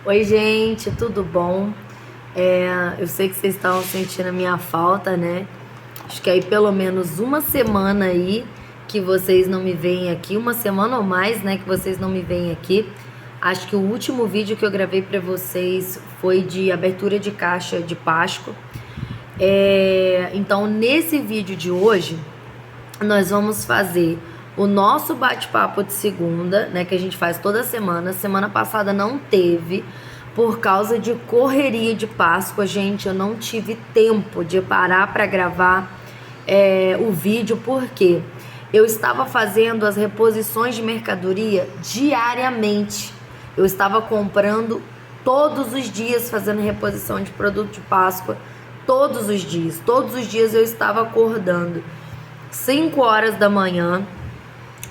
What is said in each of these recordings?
Oi, gente, tudo bom? Eu sei que vocês estão sentindo a minha falta, né? Acho que aí pelo menos uma semana aí que vocês não me veem aqui, uma semana ou mais, né, que vocês não me veem aqui. Acho que o último vídeo que eu gravei pra vocês foi de abertura de caixa de Páscoa. Então, nesse vídeo de hoje, nós vamos fazer o nosso bate-papo de segunda, né, que a gente faz toda semana. Semana passada não teve, por causa de correria de Páscoa, gente. Eu não tive tempo de parar para gravar o vídeo, porque eu estava fazendo as reposições de mercadoria diariamente. Eu estava comprando todos os dias, fazendo reposição de produto de Páscoa, todos os dias. Todos os dias eu estava acordando 5 horas da manhã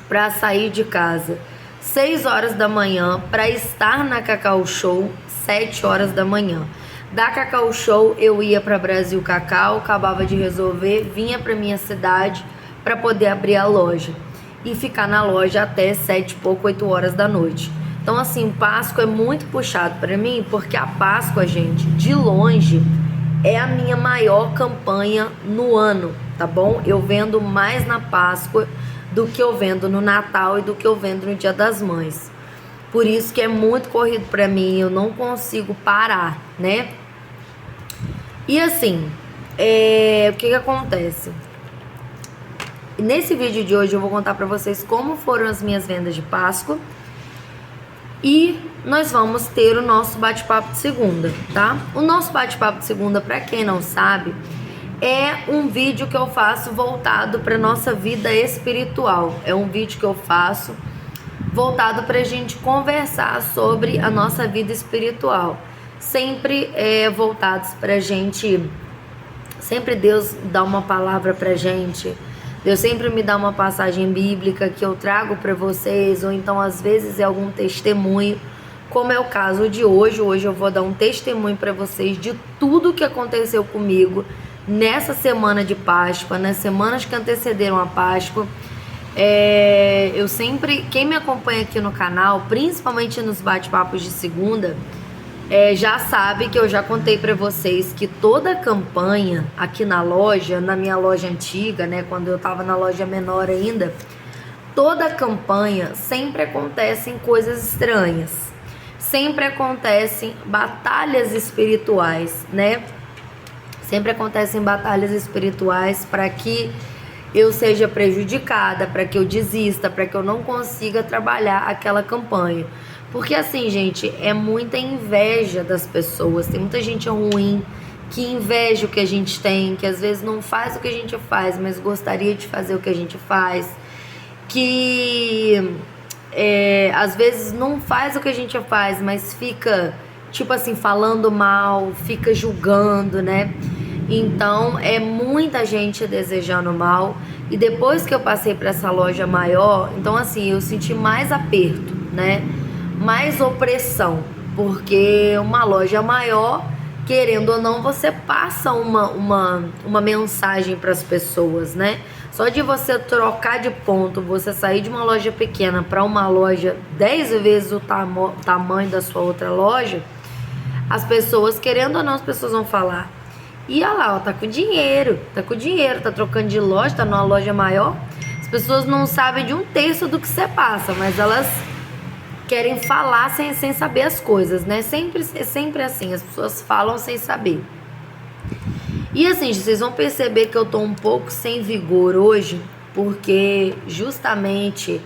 para sair de casa, 6 horas da manhã para estar na Cacau Show, 7 horas da manhã. Da Cacau Show eu ia para Brasil Cacau, acabava de resolver, vinha para minha cidade para poder abrir a loja e ficar na loja até 7 e pouco, 8 horas da noite. Então assim, Páscoa é muito puxado para mim, porque a Páscoa, gente, de longe é a minha maior campanha no ano, tá bom? Eu vendo mais na Páscoa do que eu vendo no Natal e do que eu vendo no Dia das Mães. Por isso que é muito corrido pra mim, eu não consigo parar, né? E assim, o que acontece? Nesse vídeo de hoje eu vou contar pra vocês como foram as minhas vendas de Páscoa. E nós vamos ter o nosso bate-papo de segunda, tá? O nosso bate-papo de segunda, pra quem não sabe, é um vídeo que eu faço voltado para nossa vida espiritual. É um vídeo que eu faço voltado para a gente conversar sobre a nossa vida espiritual. Sempre voltados para a gente. Sempre Deus dá uma palavra para a gente. Deus sempre me dá uma passagem bíblica que eu trago para vocês, ou então às vezes é algum testemunho, como é o caso de hoje. Hoje eu vou dar um testemunho para vocês de tudo que aconteceu comigo nessa semana de Páscoa, nas semanas que antecederam a Páscoa. Eu sempre, quem me acompanha aqui no canal, principalmente nos bate-papos de segunda, já sabe que eu já contei pra vocês que toda a campanha aqui na loja, na minha loja antiga, né, quando eu tava na loja menor ainda, toda a campanha sempre acontecem coisas estranhas, sempre acontecem batalhas espirituais, né? Sempre acontecem batalhas espirituais para que eu seja prejudicada, para que eu desista, para que eu não consiga trabalhar aquela campanha. Porque assim, gente, é muita inveja das pessoas. Tem muita gente ruim que inveja o que a gente tem, que às vezes não faz o que a gente faz, mas gostaria de fazer o que a gente faz. Que às vezes não faz o que a gente faz, mas fica, tipo assim, falando mal, fica julgando, né? Então é muita gente desejando mal. E depois que eu passei para essa loja maior, então assim, eu senti mais aperto, né? Mais opressão, porque uma loja maior, querendo ou não, você passa uma mensagem para as pessoas, né? Só de você trocar de ponto, você sair de uma loja pequena para uma loja 10 vezes o tamanho da sua outra loja, as pessoas, querendo ou não, as pessoas vão falar: e olha lá, ó, tá com dinheiro, tá trocando de loja, tá numa loja maior. As pessoas não sabem de um terço do que você passa, mas elas querem falar sem saber as coisas, né? Sempre assim, as pessoas falam sem saber. E assim, vocês vão perceber que eu tô um pouco sem vigor hoje, porque justamente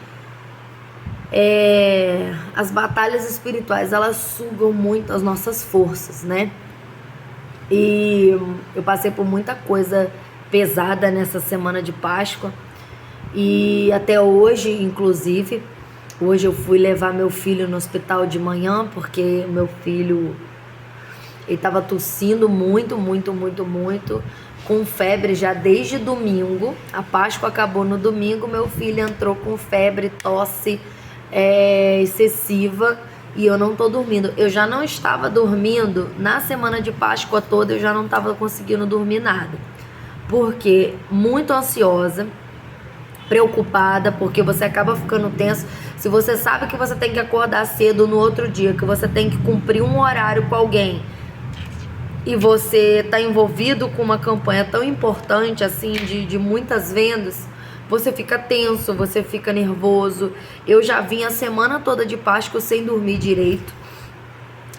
as batalhas espirituais, elas sugam muito as nossas forças, né? E eu passei por muita coisa pesada nessa semana de Páscoa. E até hoje, inclusive, hoje eu fui levar meu filho no hospital de manhã, porque meu filho, ele estava tossindo muito, com febre já desde domingo. A Páscoa acabou no domingo, meu filho entrou com febre, tosse excessiva, e eu não tô dormindo. Eu já não estava dormindo na semana de Páscoa toda, eu já não estava conseguindo dormir nada, porque muito ansiosa, preocupada, porque você acaba ficando tenso. se você sabe que você tem que acordar cedo no outro dia, que você tem que cumprir um horário com alguém, e você está envolvido com uma campanha tão importante assim, de muitas vendas, você fica tenso, você fica nervoso. Eu já vim a semana toda de Páscoa sem dormir direito,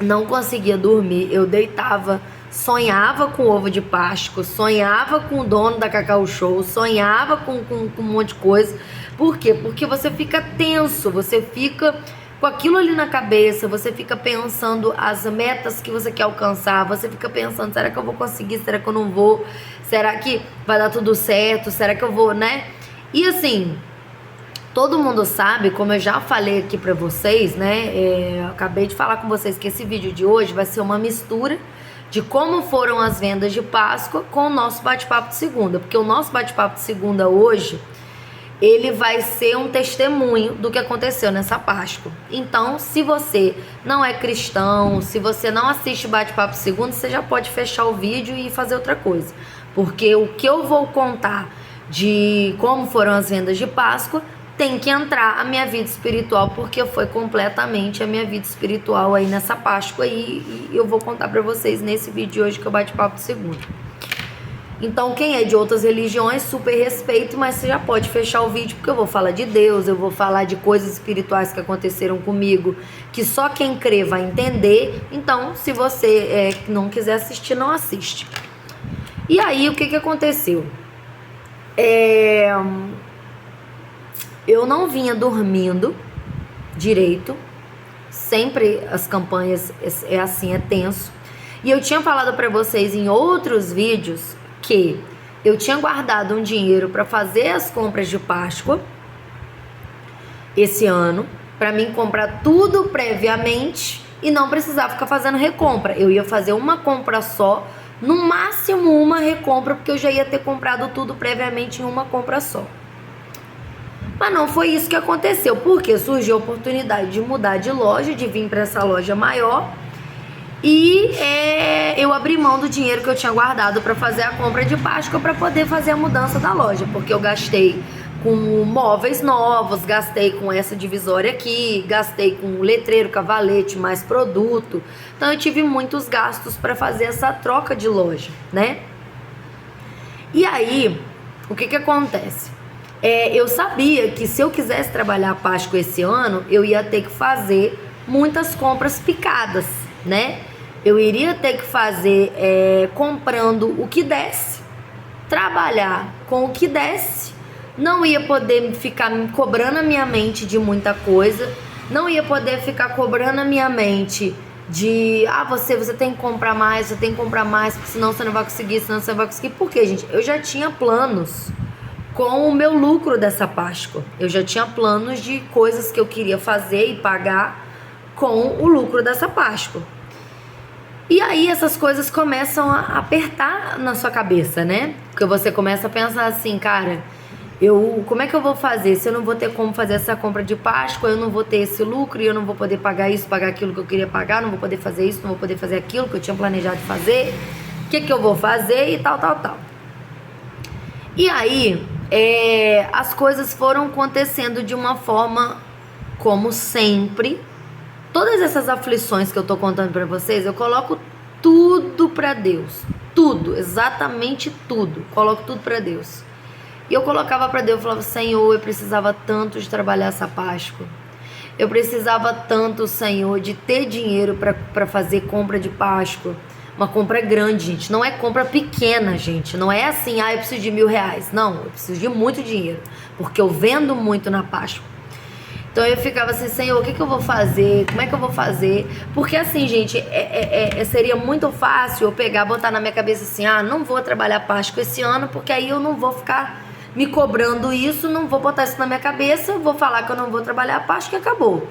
não conseguia dormir, eu deitava, sonhava com ovo de Páscoa, sonhava com o dono da Cacau Show, sonhava com um monte de coisa. Por quê? Porque você fica tenso, você fica com aquilo ali na cabeça, você fica pensando as metas que você quer alcançar, você fica pensando, será que eu vou conseguir, será que eu não vou, será que vai dar tudo certo, será que eu vou, né? E assim, todo mundo sabe, como eu já falei aqui pra vocês, né? Eu acabei de falar com vocês que esse vídeo de hoje vai ser uma mistura de como foram as vendas de Páscoa com o nosso bate-papo de segunda. Porque o nosso bate-papo de segunda hoje, ele vai ser um testemunho do que aconteceu nessa Páscoa. Então, se você não é cristão, se você não assiste bate-papo de segunda, você já pode fechar o vídeo e fazer outra coisa. Porque o que eu vou contar de como foram as vendas de Páscoa tem que entrar a minha vida espiritual, porque foi completamente a minha vida espiritual aí nessa Páscoa, e eu vou contar pra vocês nesse vídeo de hoje que eu bate-papo de segunda. Então, quem é de outras religiões, super respeito, mas você já pode fechar o vídeo, porque eu vou falar de Deus, eu vou falar de coisas espirituais que aconteceram comigo, que só quem crê vai entender. Então, se você não quiser assistir, não assiste. E aí, o que aconteceu? Eu não vinha dormindo direito, sempre as campanhas é assim, é tenso. E eu tinha falado pra vocês em outros vídeos que eu tinha guardado um dinheiro pra fazer as compras de Páscoa esse ano, pra mim comprar tudo previamente e não precisar ficar fazendo recompra. Eu ia fazer uma compra só, no máximo uma recompra, porque eu já ia ter comprado tudo previamente em uma compra só. Mas não foi isso que aconteceu, porque surgiu a oportunidade de mudar de loja, de vir para essa loja maior, e eu abri mão do dinheiro que eu tinha guardado para fazer a compra de Páscoa, para poder fazer a mudança da loja, porque eu gastei com móveis novos, gastei com essa divisória aqui, gastei com letreiro, cavalete, mais produto. Então eu tive muitos gastos para fazer essa troca de loja, né? E aí, o que acontece? Eu sabia que se eu quisesse trabalhar a Páscoa esse ano, eu ia ter que fazer muitas compras picadas, né? Eu iria ter que fazer comprando o que desse, trabalhar com o que desse, não ia poder ficar cobrando a minha mente de muita coisa, não ia poder ficar cobrando a minha mente de, você tem que comprar mais, você tem que comprar mais, porque senão você não vai conseguir, Por quê, gente? Eu já tinha planos com o meu lucro dessa Páscoa. Eu já tinha planos de coisas que eu queria fazer e pagar com o lucro dessa Páscoa. E aí essas coisas começam a apertar na sua cabeça, né? Porque você começa a pensar assim, cara, como é que eu vou fazer? Se eu não vou ter como fazer essa compra de Páscoa, eu não vou ter esse lucro e eu não vou poder pagar isso, pagar aquilo que eu queria pagar, não vou poder fazer isso, não vou poder fazer aquilo que eu tinha planejado fazer. O que eu vou fazer e tal. E aí, as coisas foram acontecendo de uma forma, como sempre. Todas essas aflições que eu tô contando pra vocês, eu coloco tudo pra Deus. Tudo, exatamente tudo. Coloco tudo pra Deus. E eu colocava pra Deus, eu falava, Senhor, eu precisava tanto de trabalhar essa Páscoa. Eu precisava tanto, Senhor, de ter dinheiro pra fazer compra de Páscoa. Uma compra grande, gente. Não é compra pequena, gente. Não é assim, eu preciso de R$1.000. Não, eu preciso de muito dinheiro. Porque eu vendo muito na Páscoa. Então eu ficava assim, Senhor, o que eu vou fazer? Como é que eu vou fazer? Porque assim, gente, seria muito fácil eu pegar, botar na minha cabeça assim, não vou trabalhar Páscoa esse ano, porque aí eu não vou ficar me cobrando isso, não vou botar isso na minha cabeça, vou falar que eu não vou trabalhar Páscoa e acabou.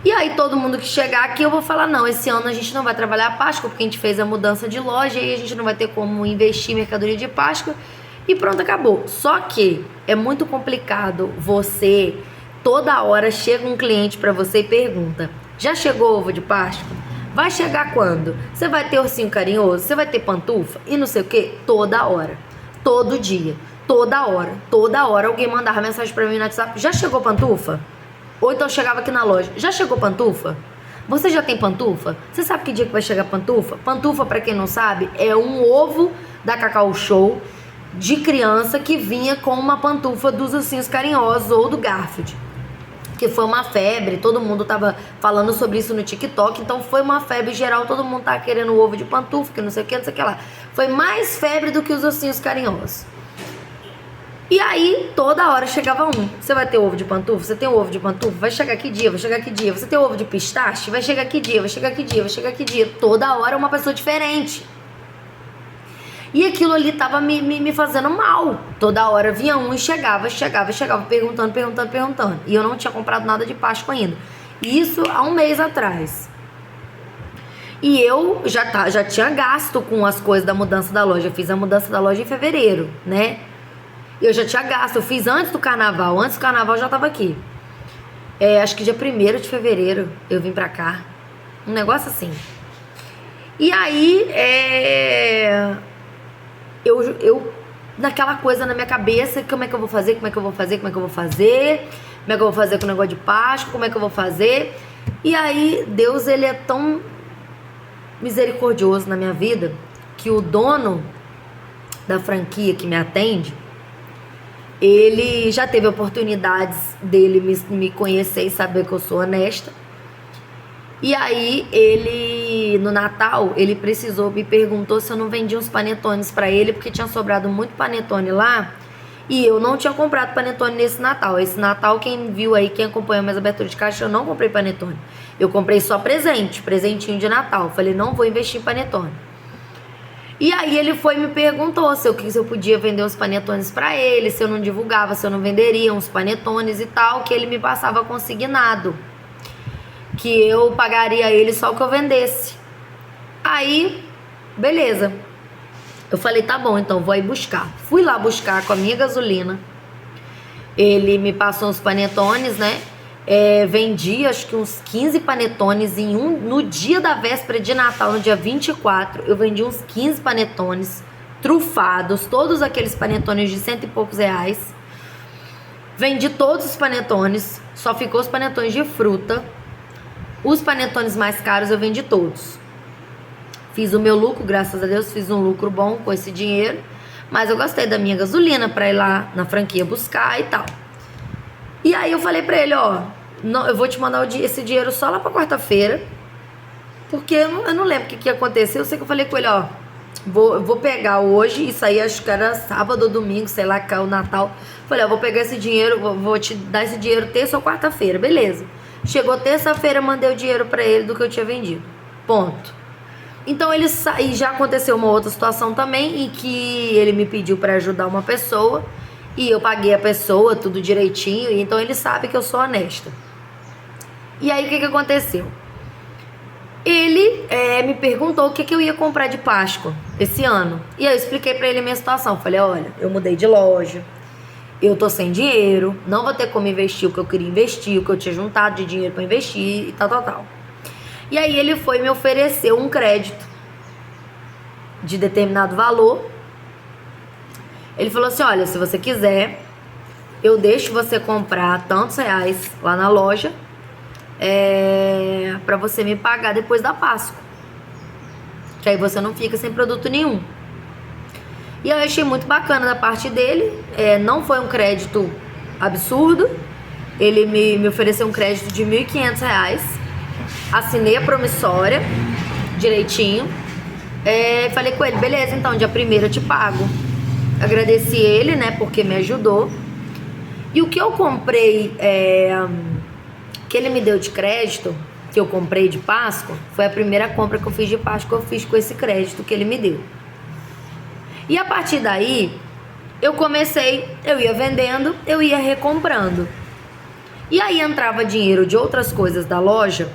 E aí todo mundo que chegar aqui eu vou falar, não, esse ano a gente não vai trabalhar a Páscoa, porque a gente fez a mudança de loja e a gente não vai ter como investir em mercadoria de Páscoa e pronto, acabou. Só que é muito complicado você... Toda hora chega um cliente pra você e pergunta, já chegou o ovo de Páscoa? Vai chegar quando? Você vai ter ursinho carinhoso? Você vai ter pantufa? E não sei o que? Toda hora. Todo dia. Toda hora alguém mandava mensagem pra mim no WhatsApp, já chegou pantufa? Ou então chegava aqui na loja, já chegou pantufa? Você já tem pantufa? Você sabe que dia que vai chegar pantufa? Pantufa, pra quem não sabe, é um ovo da Cacau Show de criança que vinha com uma pantufa dos Ursinhos Carinhosos ou do Garfield. Que foi uma febre, todo mundo tava falando sobre isso no TikTok, então foi uma febre geral, todo mundo tava querendo o ovo de pantufa, que não sei o que, não sei o que lá. Foi mais febre do que os Ursinhos Carinhosos. E aí, toda hora chegava um. Você vai ter ovo de pantufa? Você tem o ovo de pantufa? Vai chegar que dia? Vai chegar que dia? Você tem ovo de pistache? Vai chegar que dia? Vai chegar que dia? Vai chegar que dia? Toda hora uma pessoa diferente. E aquilo ali tava me fazendo mal. Toda hora vinha um e chegava, perguntando. E eu não tinha comprado nada de Páscoa ainda. Isso há um mês atrás. E eu já tinha gasto com as coisas da mudança da loja. Eu fiz a mudança da loja em fevereiro, né? Eu já tinha gasto. Eu fiz antes do carnaval. Antes do carnaval eu já tava aqui. Acho que dia 1º de fevereiro eu vim pra cá. Um negócio assim. E aí, eu naquela coisa na minha cabeça, como é que eu vou fazer com o negócio de Páscoa, como é que eu vou fazer. E aí, Deus, ele é tão misericordioso na minha vida, que o dono da franquia que me atende, ele já teve oportunidades dele me conhecer e saber que eu sou honesta. E aí, ele, no Natal, ele me perguntou se eu não vendia uns panetones pra ele, porque tinha sobrado muito panetone lá, e eu não tinha comprado panetone nesse Natal. Esse Natal, quem viu aí, quem acompanhou minhas aberturas de caixa, eu não comprei panetone. Eu comprei só presentinho de Natal. Falei, não vou investir em panetone. E aí ele foi e me perguntou se eu podia vender os panetones pra ele, se eu não divulgava, se eu não venderia uns panetones e tal, que ele me passava consignado, que eu pagaria a ele só o que eu vendesse. Aí, beleza. Eu falei, tá bom, então vou aí buscar. Fui lá buscar com a minha gasolina. Ele me passou uns panetones, né? Vendi acho que uns 15 panetones no dia da véspera de Natal, no dia 24. Eu vendi uns 15 panetones trufados, todos aqueles panetones de R$100 e poucos. Vendi todos os panetones, só ficou os panetones de fruta. Os panetones mais caros eu vendi todos. Fiz o meu lucro, graças a Deus, fiz um lucro bom com esse dinheiro. Mas eu gastei da minha gasolina pra ir lá na franquia buscar e tal. E aí eu falei pra ele, não, eu vou te mandar esse dinheiro só lá pra quarta-feira. Porque eu não lembro o que aconteceu. Eu sei que eu falei com ele, vou pegar hoje. Isso aí acho que era sábado ou domingo, sei lá, que é o Natal. Falei, vou pegar esse dinheiro, vou te dar esse dinheiro terça ou quarta-feira, beleza. Chegou terça-feira, mandei o dinheiro pra ele do que eu tinha vendido. Ponto. Então e já aconteceu uma outra situação também, em que ele me pediu pra ajudar uma pessoa e eu paguei a pessoa, tudo direitinho, e então ele sabe que eu sou honesta. E aí o que aconteceu? Ele me perguntou o que eu ia comprar de Páscoa esse ano. E aí eu expliquei pra ele a minha situação. Falei, olha, eu mudei de loja, eu tô sem dinheiro, não vou ter como investir o que eu queria investir, o que eu tinha juntado de dinheiro pra investir e tal. E aí ele foi me oferecer um crédito de determinado valor. Ele falou assim, olha, se você quiser, eu deixo você comprar tantos reais lá na loja, pra você me pagar depois da Páscoa, que aí você não fica sem produto nenhum. E eu achei muito bacana da parte dele. Não foi um crédito absurdo. Ele me ofereceu um crédito de R$1.500. Assinei a promissória direitinho. Falei com ele, beleza, então dia 1º eu te pago. Agradeci ele, né, porque me ajudou. E o que eu comprei, que ele me deu de crédito, que eu comprei de Páscoa, foi a primeira compra que eu fiz de Páscoa, eu fiz com esse crédito que ele me deu. E a partir daí, eu ia vendendo, eu ia recomprando. E aí entrava dinheiro de outras coisas da loja,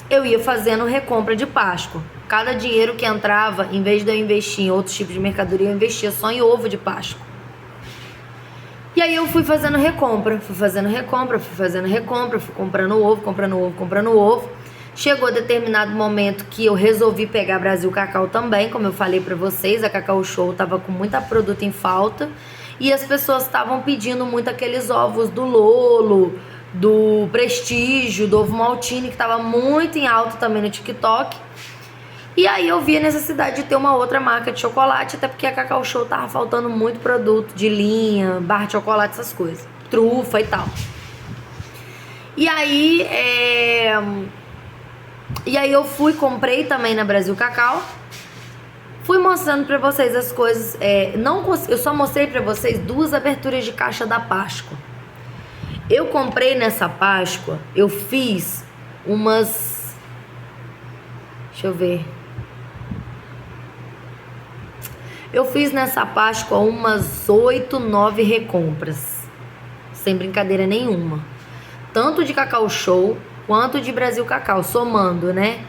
eu ia fazendo recompra de Páscoa. Cada dinheiro que entrava, em vez de eu investir em outros tipos de mercadoria, eu investia só em ovo de Páscoa. E aí eu fui fazendo recompra, fui comprando ovo. Chegou determinado momento que eu resolvi pegar Brasil Cacau também, como eu falei pra vocês, a Cacau Show tava com muita produto em falta e as pessoas estavam pedindo muito aqueles ovos do Lolo, do Prestígio, do Ovo Maltine, que estava muito em alta também no TikTok. E aí eu vi a necessidade de ter uma outra marca de chocolate, até porque a Cacau Show tava faltando muito produto de linha, barra de chocolate, essas coisas, trufa e tal. E aí eu comprei também na Brasil Cacau. Fui mostrando pra vocês as coisas. Eu só mostrei pra vocês 2 aberturas de caixa da Páscoa. Eu comprei nessa Páscoa, eu fiz umas... Deixa eu ver. Eu fiz nessa Páscoa umas 8, 9 recompras. Sem brincadeira nenhuma. Tanto de Cacau Show quanto de Brasil Cacau, somando, né?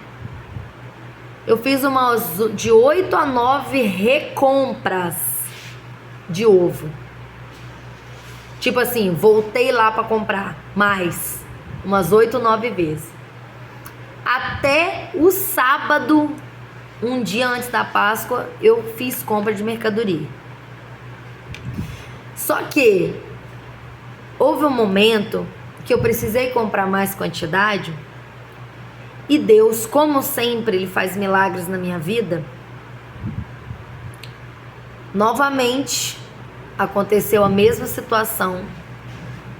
Eu fiz umas de 8 a 9 recompras de ovo. Tipo assim, voltei lá pra comprar mais. Umas 8, 9 vezes. Até o sábado, um dia antes da Páscoa, eu fiz compra de mercadoria. Só que houve um momento que eu precisei comprar mais quantidade. E Deus, como sempre, Ele faz milagres na minha vida. Novamente, aconteceu a mesma situação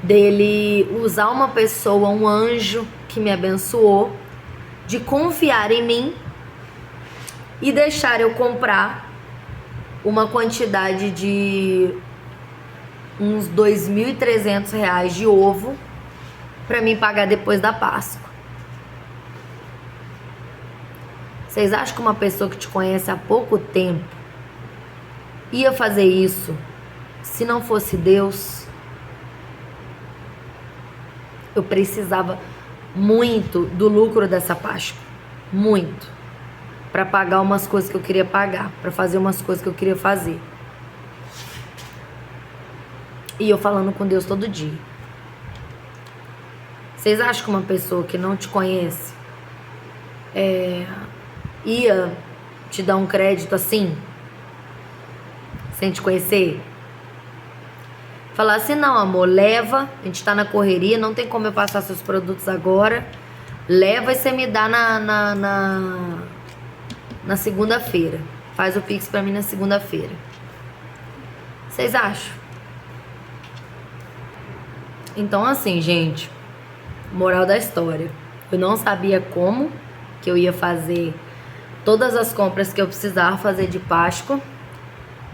dele usar uma pessoa, um anjo que me abençoou, de confiar em mim e deixar eu comprar uma quantidade de uns R$2.300 de ovo para mim pagar depois da Páscoa. Vocês acham que uma pessoa que te conhece há pouco tempo ia fazer isso se não fosse Deus? Eu precisava muito do lucro dessa Páscoa, muito, para pagar umas coisas que eu queria pagar, para fazer umas coisas que eu queria fazer. E eu falando com Deus todo dia. Vocês acham que uma pessoa que não te conhece ia te dar um crédito assim, sem te conhecer? Falar assim, não amor, leva, a gente tá na correria, não tem como eu passar seus produtos agora, leva e você me dá na segunda-feira, faz o Pix pra mim na segunda-feira. Vocês acham? Então assim, gente, moral da história, eu não sabia como que eu ia fazer todas as compras que eu precisava fazer de Páscoa,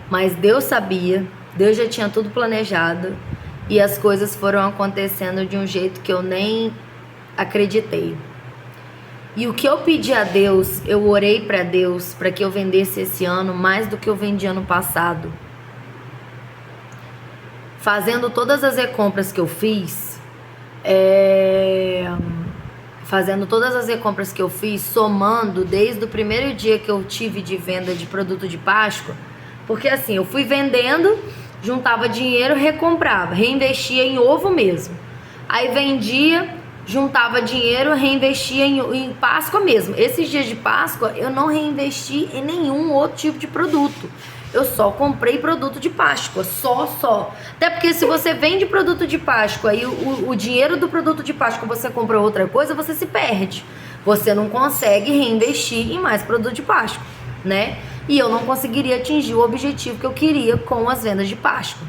mas Deus sabia, Deus já tinha tudo planejado e as coisas foram acontecendo de um jeito que eu nem acreditei. E o que eu pedi a Deus, eu orei para Deus para que eu vendesse esse ano mais do que eu vendi ano passado. Fazendo todas as recompras que eu fiz, somando desde o primeiro dia que eu tive de venda de produto de Páscoa, porque assim, eu fui vendendo, juntava dinheiro, recomprava, reinvestia em ovo mesmo. Aí vendia, juntava dinheiro, reinvestia em Páscoa mesmo. Esses dias de Páscoa, eu não reinvesti em nenhum outro tipo de produto. Eu só comprei produto de Páscoa, só. Até porque se você vende produto de Páscoa e o dinheiro do produto de Páscoa você compra outra coisa, você se perde. Você não consegue reinvestir em mais produto de Páscoa, né? E eu não conseguiria atingir o objetivo que eu queria com as vendas de Páscoa.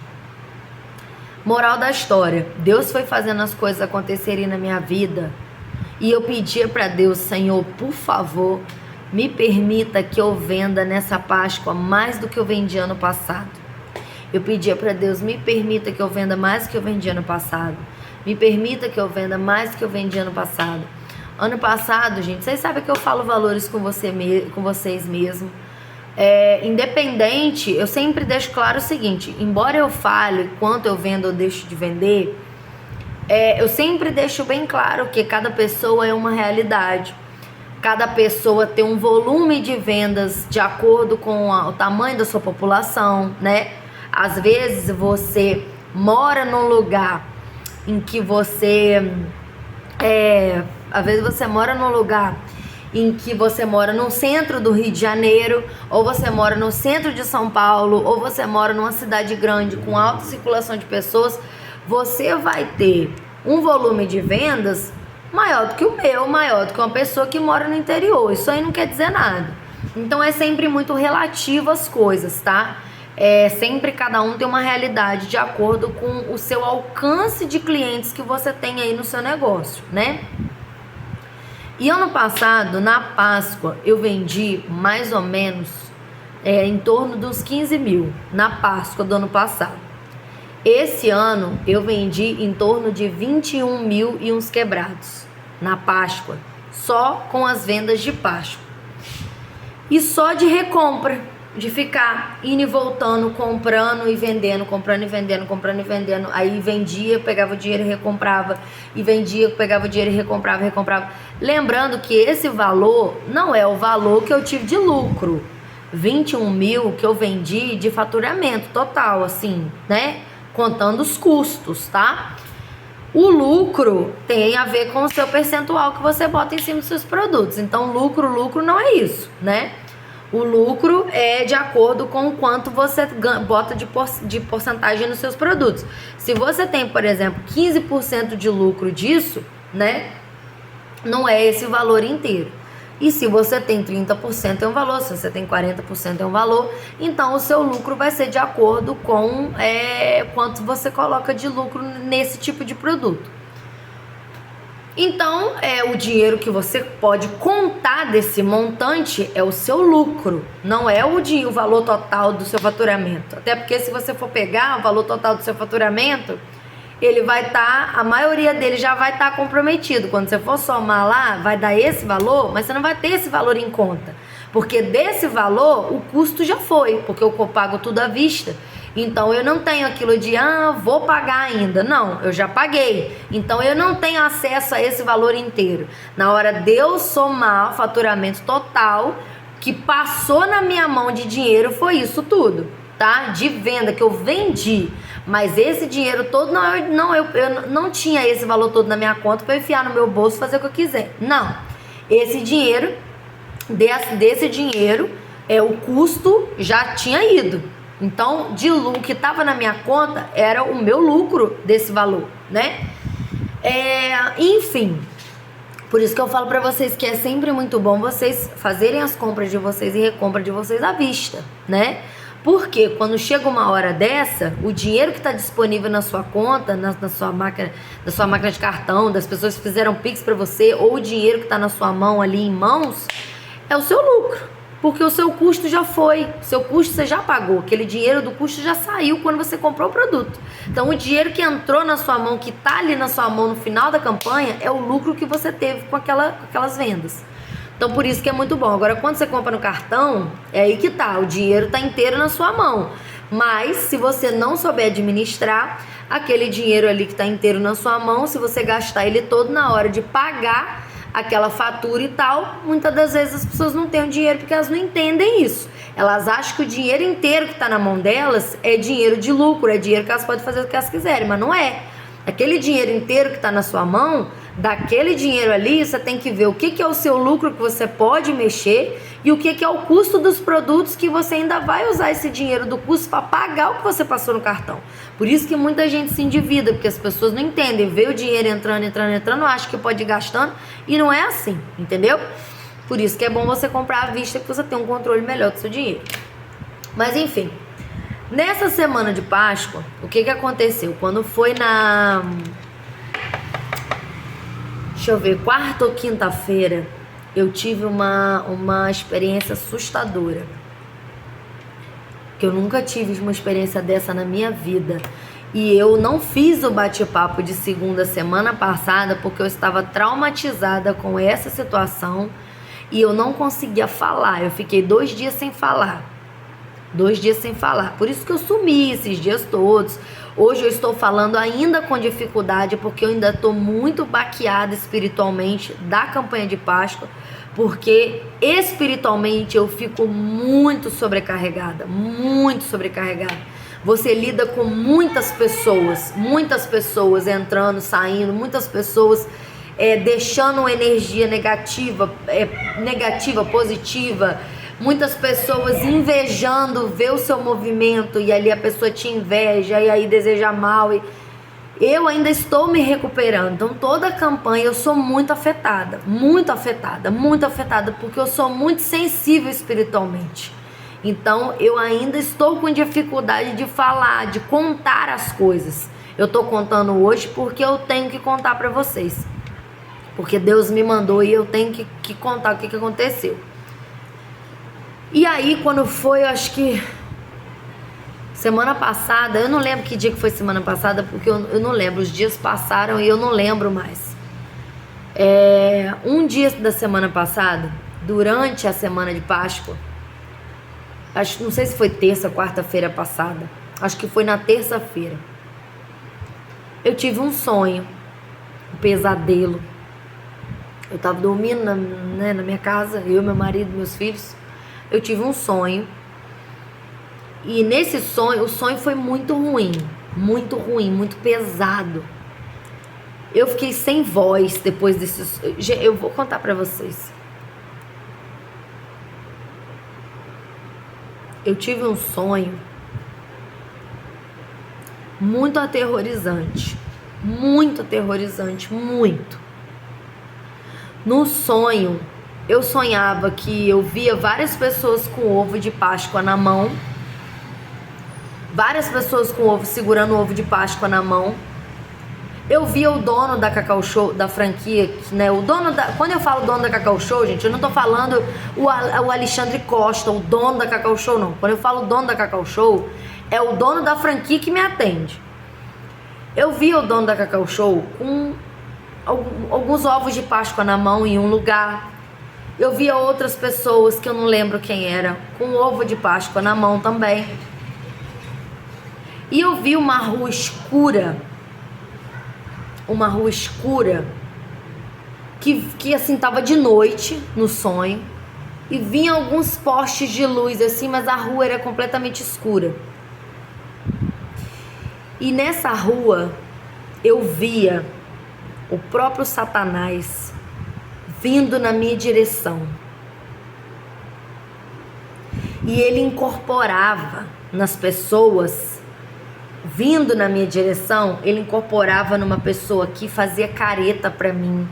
Moral da história, Deus foi fazendo as coisas acontecerem na minha vida e eu pedia para Deus, Senhor, por favor, me permita que eu venda nessa Páscoa mais do que eu vendi ano passado. Eu pedia para Deus, me permita que eu venda mais do que eu vendi ano passado. Me permita que eu venda mais do que eu vendi ano passado. Ano passado, gente, vocês sabem que eu falo valores com vocês mesmo. Independente, eu sempre deixo claro o seguinte, embora eu fale quanto eu vendo ou deixo de vender, eu sempre deixo bem claro que cada pessoa é uma realidade. Cada pessoa tem um volume de vendas de acordo com o tamanho da sua população, né? Às vezes você mora num lugar em que em que você mora no centro do Rio de Janeiro, ou você mora no centro de São Paulo, ou você mora numa cidade grande com alta circulação de pessoas, você vai ter um volume de vendas maior do que o meu, maior do que uma pessoa que mora no interior. Isso aí não quer dizer nada. Então é sempre muito relativo as coisas, tá? Sempre cada um tem uma realidade de acordo com o seu alcance de clientes que você tem aí no seu negócio, né? E ano passado, na Páscoa, eu vendi mais ou menos em torno dos 15 mil na Páscoa do ano passado. Esse ano eu vendi em torno de 21 mil e uns quebrados na Páscoa, só com as vendas de Páscoa. E só de recompra, de ficar indo e voltando, comprando e vendendo, comprando e vendendo, comprando e vendendo. Aí vendia, pegava o dinheiro e recomprava. E vendia, pegava o dinheiro e recomprava, recomprava. Lembrando que esse valor não é o valor que eu tive de lucro. 21 mil que eu vendi de faturamento total, assim, né? Contando os custos, tá? O lucro tem a ver com o seu percentual que você bota em cima dos seus produtos. Então, lucro não é isso, né? O lucro é de acordo com o quanto você bota de porcentagem nos seus produtos. Se você tem, por exemplo, 15% de lucro disso, né? Não é esse valor inteiro. E se você tem 30% é um valor, se você tem 40% é um valor, então o seu lucro vai ser de acordo com quanto você coloca de lucro nesse tipo de produto. Então, o dinheiro que você pode contar desse montante é o seu lucro, não é o valor total do seu faturamento. Até porque se você for pegar o valor total do seu faturamento, ele vai estar, a maioria dele já vai estar comprometido. Quando você for somar lá, vai dar esse valor, mas você não vai ter esse valor em conta. Porque desse valor, o custo já foi, porque eu pago tudo à vista. Então eu não tenho aquilo de, vou pagar ainda. Não, eu já paguei. Então eu não tenho acesso a esse valor inteiro. Na hora de eu somar o faturamento total, que passou na minha mão de dinheiro, foi isso tudo, tá? De venda que eu vendi. Mas esse dinheiro todo, eu não tinha esse valor todo na minha conta para enfiar no meu bolso e fazer o que eu quiser. Não. Esse dinheiro, desse dinheiro, o custo já tinha ido. Então, o que estava na minha conta era o meu lucro desse valor, né? Enfim, por isso que eu falo para vocês que é sempre muito bom vocês fazerem as compras de vocês e recompra de vocês à vista, né? Porque quando chega uma hora dessa, o dinheiro que está disponível na sua conta, na sua máquina de cartão, das pessoas que fizeram Pix para você, ou o dinheiro que está na sua mão ali em mãos, é o seu lucro. Porque o seu custo já foi, o seu custo você já pagou, aquele dinheiro do custo já saiu quando você comprou o produto. Então o dinheiro que entrou na sua mão, que está ali na sua mão no final da campanha, é o lucro que você teve com aquelas vendas. Então por isso que é muito bom. Agora quando você compra no cartão, é aí que tá, o dinheiro está inteiro na sua mão. Mas se você não souber administrar, aquele dinheiro ali que está inteiro na sua mão, se você gastar ele todo na hora de pagar aquela fatura e tal, muitas das vezes as pessoas não têm o dinheiro porque elas não entendem isso. Elas acham que o dinheiro inteiro que está na mão delas é dinheiro de lucro, é dinheiro que elas podem fazer o que elas quiserem, mas não é. Aquele dinheiro inteiro que está na sua mão, daquele dinheiro ali, você tem que ver o que é o seu lucro que você pode mexer e o que é o custo dos produtos que você ainda vai usar esse dinheiro do custo para pagar o que você passou no cartão. Por isso que muita gente se endivida, porque as pessoas não entendem, vê o dinheiro entrando, acha que pode ir gastando e não é assim, entendeu? Por isso que é bom você comprar à vista, que você tem um controle melhor do seu dinheiro. Mas enfim, nessa semana de Páscoa, o que aconteceu? Quando foi deixa eu ver, quarta ou quinta-feira, eu tive uma experiência assustadora. Que eu nunca tive uma experiência dessa na minha vida. E eu não fiz o bate-papo de segunda semana passada porque eu estava traumatizada com essa situação e eu não conseguia falar. Eu fiquei 2 dias sem falar. 2 dias sem falar. Por isso que eu sumi esses dias todos. Hoje eu estou falando ainda com dificuldade porque eu ainda estou muito baqueada espiritualmente da campanha de Páscoa. Porque espiritualmente eu fico muito sobrecarregada, muito sobrecarregada. Você lida com muitas pessoas entrando, saindo, muitas pessoas deixando uma energia negativa, positiva, muitas pessoas invejando ver o seu movimento e ali a pessoa te inveja e aí deseja mal Eu ainda estou me recuperando. Então toda a campanha eu sou muito afetada, muito afetada, muito afetada, porque eu sou muito sensível espiritualmente. Então eu ainda estou com dificuldade de falar, de contar as coisas. Eu estou contando hoje porque eu tenho que contar para vocês. Porque Deus me mandou e eu tenho que contar o que aconteceu. E aí quando foi, eu acho que semana passada, eu não lembro que dia que foi semana passada, porque eu não lembro, os dias passaram e eu não lembro mais. Um dia da semana passada, durante a semana de Páscoa, não sei se foi terça, quarta-feira passada, acho que foi na terça-feira, eu tive um sonho, um pesadelo. Eu tava dormindo na minha casa, eu, meu marido, meus filhos. Eu tive um sonho. E nesse sonho, o sonho foi muito ruim, muito pesado. Eu fiquei sem voz depois desse sonho. Eu vou contar pra vocês. Eu tive um sonho muito aterrorizante. Muito aterrorizante, muito. No sonho, eu sonhava que eu via várias pessoas com ovo de Páscoa na mão. Várias pessoas com ovo, segurando o ovo de Páscoa na mão. Eu via o dono da Cacau Show, da franquia, né? O dono da... Quando eu falo dono da Cacau Show, gente, eu não tô falando o Alexandre Costa, o dono da Cacau Show, não. Quando eu falo dono da Cacau Show, é o dono da franquia que me atende. Eu via o dono da Cacau Show com alguns ovos de Páscoa na mão em um lugar. Eu via outras pessoas que eu não lembro quem era, com ovo de Páscoa na mão também. E eu vi uma rua escura, que assim, tava de noite no sonho, e vinha alguns postes de luz assim, mas a rua era completamente escura. E nessa rua eu via o próprio Satanás vindo na minha direção. E ele incorporava nas pessoas, vindo na minha direção, ele incorporava numa pessoa que fazia careta pra mim.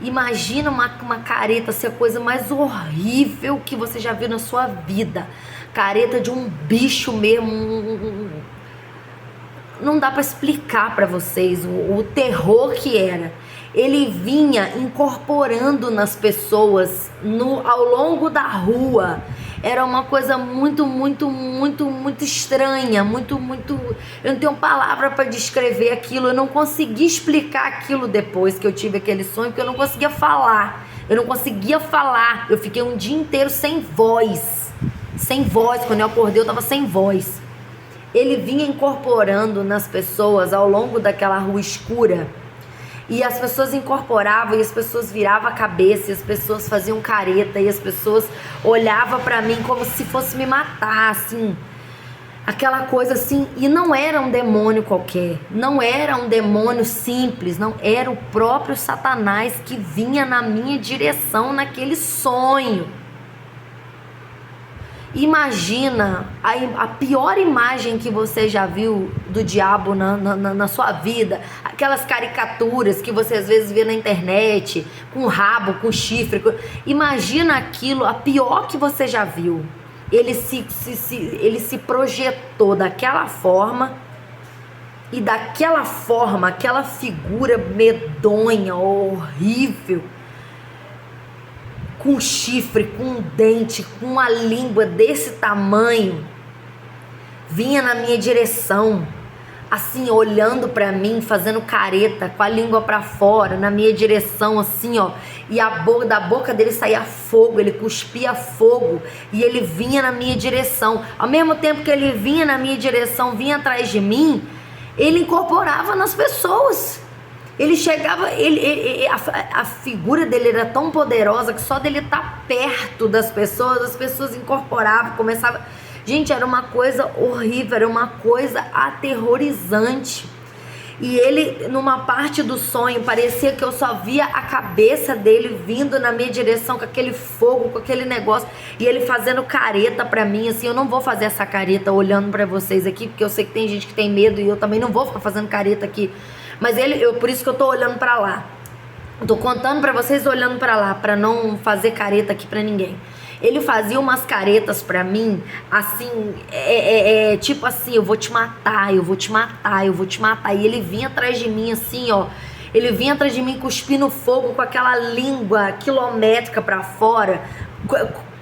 Imagina uma careta ser a coisa mais horrível que você já viu na sua vida. Careta de um bicho mesmo. Não dá pra explicar pra vocês o terror que era. Ele vinha incorporando nas pessoas ao longo da rua. Era uma coisa muito estranha, eu não tenho palavra para descrever aquilo. Eu não consegui explicar aquilo depois que eu tive aquele sonho, porque eu não conseguia falar. Eu fiquei um dia inteiro sem voz. Quando eu acordei, eu tava sem voz. Ele vinha incorporando nas pessoas ao longo daquela rua escura. E as pessoas incorporavam, e as pessoas viravam a cabeça, e as pessoas faziam careta, e as pessoas olhavam pra mim como se fosse me matar, assim. Aquela coisa assim, e não era um demônio qualquer, não era um demônio simples, não, era o próprio Satanás que vinha na minha direção naquele sonho. Imagina a pior imagem que você já viu do diabo na sua vida. Aquelas caricaturas que você às vezes vê na internet, com rabo, com chifre. Imagina aquilo, a pior que você já viu. Ele se projetou daquela forma. E daquela forma, aquela figura medonha, horrível, com chifre, com um dente, com a língua desse tamanho, vinha na minha direção, assim, olhando pra mim, fazendo careta, com a língua pra fora, na minha direção, assim, ó, e da boca dele saía fogo, ele cuspia fogo, e ele vinha na minha direção. Ao mesmo tempo que ele vinha na minha direção, vinha atrás de mim, ele incorporava nas pessoas. Ele chegava, a figura dele era tão poderosa que só dele estar perto das pessoas, as pessoas incorporavam, começava... Gente, era uma coisa horrível, era uma coisa aterrorizante. E ele, numa parte do sonho, parecia que eu só via a cabeça dele vindo na minha direção com aquele fogo, com aquele negócio, e ele fazendo careta pra mim, assim. Eu não vou fazer essa careta olhando pra vocês aqui, porque eu sei que tem gente que tem medo e eu também não vou ficar fazendo careta aqui. Mas por isso que eu tô olhando pra lá. Eu tô contando pra vocês olhando pra lá, pra não fazer careta aqui pra ninguém. Ele fazia umas caretas pra mim, assim, tipo assim, eu vou te matar, eu vou te matar, eu vou te matar. E ele vinha atrás de mim assim, ó. Ele vinha atrás de mim cuspindo fogo com aquela língua quilométrica pra fora.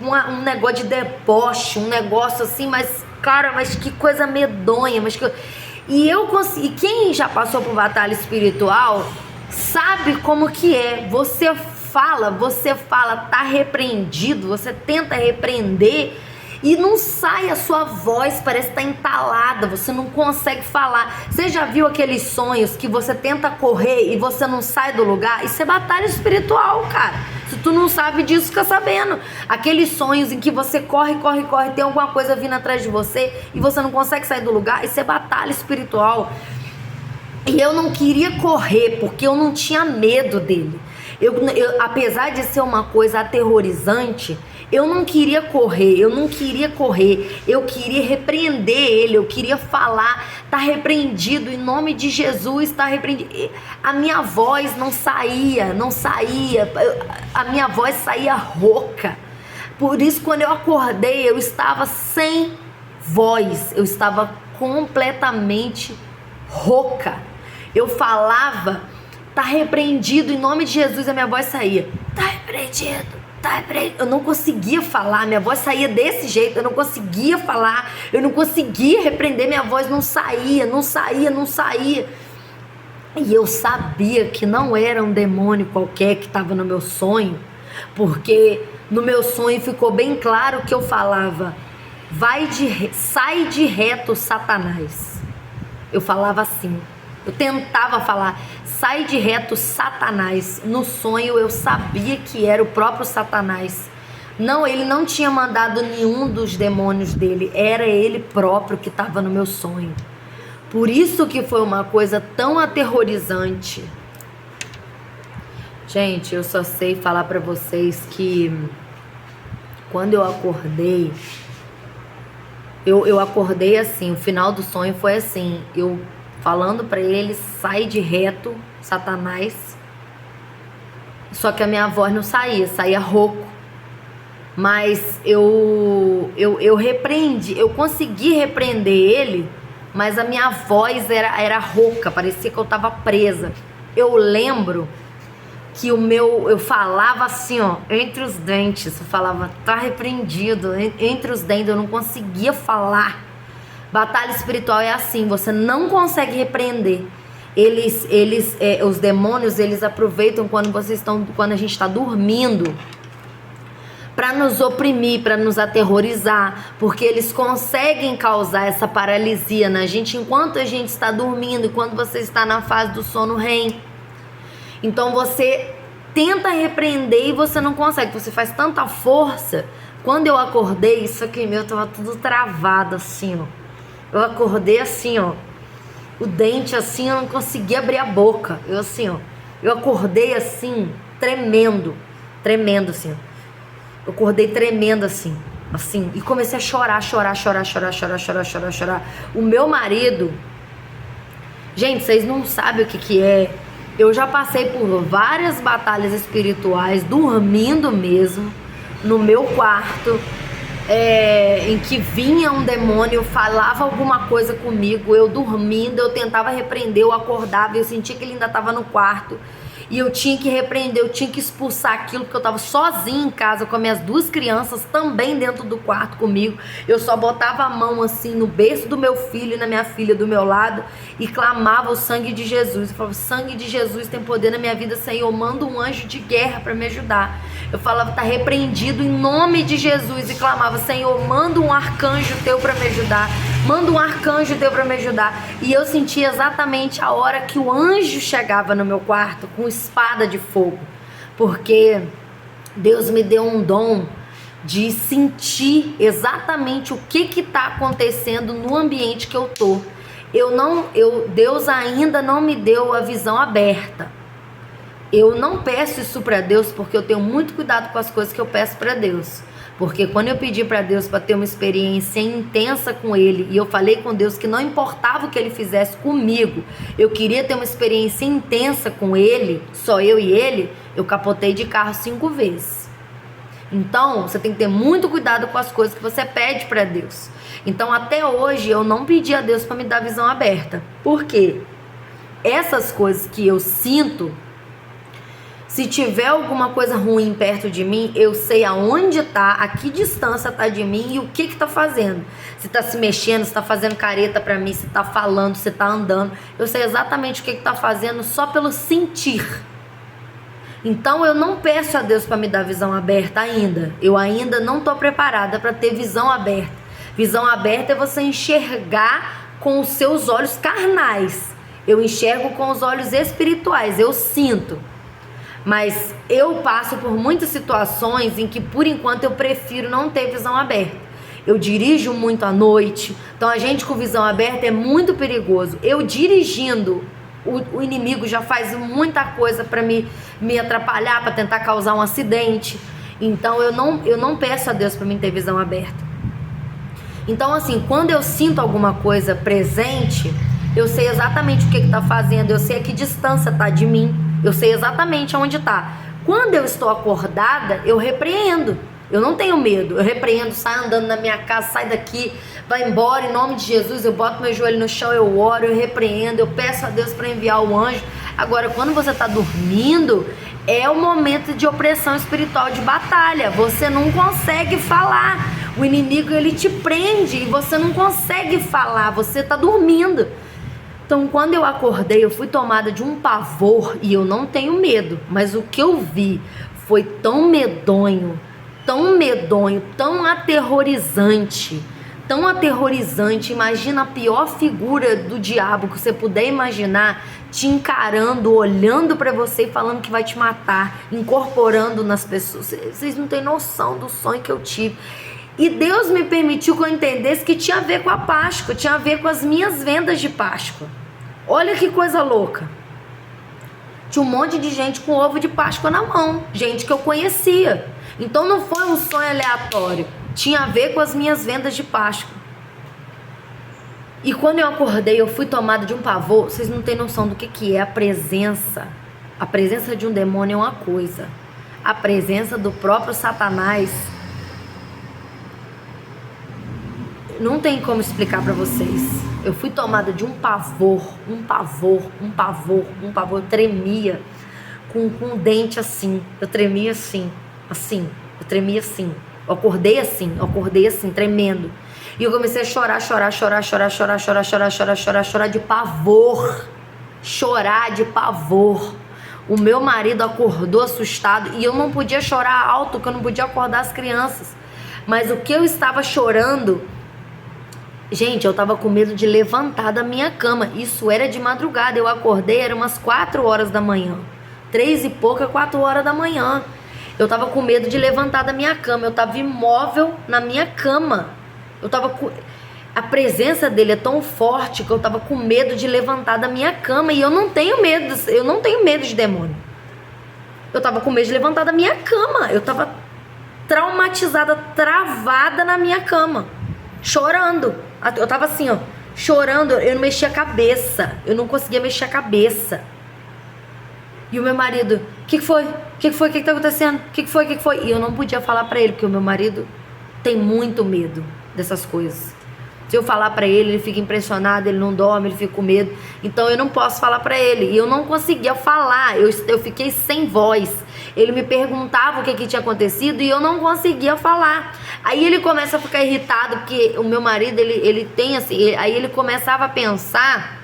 Um negócio de deboche, um negócio assim, mas, cara, mas que coisa medonha. E eu consegui. Quem já passou por batalha espiritual sabe como que é. Você fala, tá repreendido, você tenta repreender e não sai, a sua voz parece estar entalada, você não consegue falar. Você já viu aqueles sonhos que você tenta correr e você não sai do lugar? Isso é batalha espiritual, cara. Se tu não sabe disso, fica sabendo. Aqueles sonhos em que você corre, tem alguma coisa vindo atrás de você e você não consegue sair do lugar, isso é batalha espiritual. E eu não queria correr porque eu não tinha medo dele. Apesar de ser uma coisa aterrorizante, eu não queria correr, eu queria repreender ele, eu queria falar, tá repreendido, em nome de Jesus, tá repreendido. A minha voz não saía, a minha voz saía rouca. Por isso, quando eu acordei, eu estava sem voz, eu estava completamente rouca. Eu falava, tá repreendido, em nome de Jesus, a minha voz saía, tá repreendido, tá repreendido. Eu não conseguia falar, minha voz saía desse jeito, eu não conseguia falar, eu não conseguia repreender, minha voz não saía. E eu sabia que não era um demônio qualquer que estava no meu sonho, porque no meu sonho ficou bem claro que eu falava, sai de reto, Satanás. Eu falava assim, eu tentava falar, sai de reto, Satanás. No sonho eu sabia que era o próprio Satanás. Não, ele não tinha mandado nenhum dos demônios dele, era ele próprio que estava no meu sonho. Por isso que foi uma coisa tão aterrorizante. Gente, eu só sei falar pra vocês que quando eu acordei, eu acordei assim, o final do sonho foi assim, eu falando pra ele, sai de reto, Satanás. Só que a minha voz não saía rouco. Mas eu repreendi, eu consegui repreender ele, mas a minha voz era rouca, parecia que eu tava presa. Eu lembro que eu falava assim, ó, entre os dentes, eu falava, tá repreendido, entre os dentes, eu não conseguia falar. Batalha espiritual é assim, você não consegue repreender. Os demônios, eles aproveitam quando a gente está dormindo para nos oprimir, para nos aterrorizar, porque eles conseguem causar essa paralisia na gente enquanto a gente está dormindo, enquanto você está na fase do sono REM. Então você tenta repreender e você não consegue, você faz tanta força. Quando eu acordei, isso aqui meu tava tudo travado assim, ó. Eu acordei assim, ó, o dente assim, eu não conseguia abrir a boca. Eu acordei assim, tremendo assim. Eu acordei tremendo assim, e comecei a chorar. O meu marido, gente, vocês não sabem o que é. Eu já passei por várias batalhas espirituais, dormindo mesmo, no meu quarto, em que vinha um demônio, falava alguma coisa comigo, eu dormindo, eu tentava repreender, eu acordava, eu sentia que ele ainda estava no quarto, e eu tinha que repreender, eu tinha que expulsar aquilo, porque eu estava sozinha em casa com as minhas duas crianças também dentro do quarto comigo. Eu só botava a mão assim no berço do meu filho e na minha filha do meu lado e clamava o sangue de Jesus. Eu falava, sangue de Jesus tem poder na minha vida, Senhor, manda um anjo de guerra para me ajudar. Eu falava, tá repreendido em nome de Jesus, e clamava, Senhor, manda um arcanjo teu para me ajudar, manda um arcanjo teu para me ajudar. E eu sentia exatamente a hora que o anjo chegava no meu quarto com espada de fogo, porque Deus me deu um dom de sentir exatamente o que está acontecendo no ambiente que eu tô. Deus ainda não me deu a visão aberta. Eu não peço isso para Deus porque eu tenho muito cuidado com as coisas que eu peço para Deus. Porque quando eu pedi para Deus para ter uma experiência intensa com Ele, e eu falei com Deus que não importava o que Ele fizesse comigo, eu queria ter uma experiência intensa com Ele, só eu e Ele, eu capotei de carro 5 vezes. Então, você tem que ter muito cuidado com as coisas que você pede para Deus. Então, até hoje, eu não pedi a Deus para me dar visão aberta. Por quê? Essas coisas que eu sinto, se tiver alguma coisa ruim perto de mim, eu sei aonde tá, a que distância tá de mim e o que tá fazendo. Se tá se mexendo, se tá fazendo careta pra mim, se tá falando, se tá andando. Eu sei exatamente o que tá fazendo só pelo sentir. Então eu não peço a Deus para me dar visão aberta ainda. Eu ainda não tô preparada para ter visão aberta. Visão aberta é você enxergar com os seus olhos carnais. Eu enxergo com os olhos espirituais, eu sinto. Mas eu passo por muitas situações em que, por enquanto, eu prefiro não ter visão aberta. Eu dirijo muito à noite, então a gente com visão aberta é muito perigoso. Eu dirigindo, o inimigo já faz muita coisa para me atrapalhar, para tentar causar um acidente. Então eu não peço a Deus para mim ter visão aberta. Então assim, quando eu sinto alguma coisa presente, eu sei exatamente o que está fazendo, eu sei a que distância está de mim. Eu sei exatamente onde está. Quando eu estou acordada, eu repreendo. Eu não tenho medo. Eu repreendo, saio andando na minha casa, sai daqui, vai embora em nome de Jesus. Eu boto meu joelho no chão, eu oro, eu repreendo, eu peço a Deus para enviar o anjo. Agora, quando você está dormindo, é o momento de opressão espiritual, de batalha. Você não consegue falar. O inimigo, ele te prende e você não consegue falar. Você está dormindo. Então, quando eu acordei, eu fui tomada de um pavor e eu não tenho medo, mas o que eu vi foi tão medonho, tão aterrorizante, Imagina a pior figura do diabo que você puder imaginar, te encarando, olhando pra você e falando que vai te matar, incorporando nas pessoas. Vocês não têm noção do sonho que eu tive. E Deus me permitiu que eu entendesse que tinha a ver com a Páscoa, tinha a ver com as minhas vendas de Páscoa. Olha que coisa louca. Tinha um monte de gente com ovo de Páscoa na mão, gente que eu conhecia. Então não foi um sonho aleatório, tinha a ver com as minhas vendas de Páscoa. E quando eu acordei, eu fui tomada de um pavor. Vocês não têm noção do que é a presença. A presença de um demônio é uma coisa, a presença do próprio Satanás não tem como explicar pra vocês. Eu fui tomada de um pavor. Eu tremia com o dente assim. Eu tremia assim. Eu tremia assim. Eu acordei assim, tremendo. E eu comecei a chorar de pavor. Chorar de pavor. O meu marido acordou assustado e eu não podia chorar alto, porque eu não podia acordar as crianças. Mas o que eu estava chorando... Gente, eu tava com medo de levantar da minha cama. Isso era de madrugada. Eu acordei, era umas 4 horas da manhã. 3 e pouca, 4 horas da manhã. Eu tava com medo de levantar da minha cama. Eu tava imóvel na minha cama. A presença dele é tão forte que eu tava com medo de levantar da minha cama. E eu não tenho medo de demônio. Eu tava com medo de levantar da minha cama. Eu tava traumatizada, travada na minha cama, chorando. Eu tava assim, ó, chorando, eu não mexia a cabeça. Eu não conseguia mexer a cabeça. E o meu marido, o que foi? O que tá acontecendo? O que foi? E eu não podia falar pra ele, porque o meu marido tem muito medo dessas coisas. Se eu falar pra ele, ele fica impressionado, ele não dorme, ele fica com medo. Então eu não posso falar pra ele. E eu não conseguia falar, eu fiquei sem voz. Ele me perguntava o que tinha acontecido e eu não conseguia falar. Aí ele começa a ficar irritado, porque o meu marido, ele tem assim... Aí ele começava a pensar...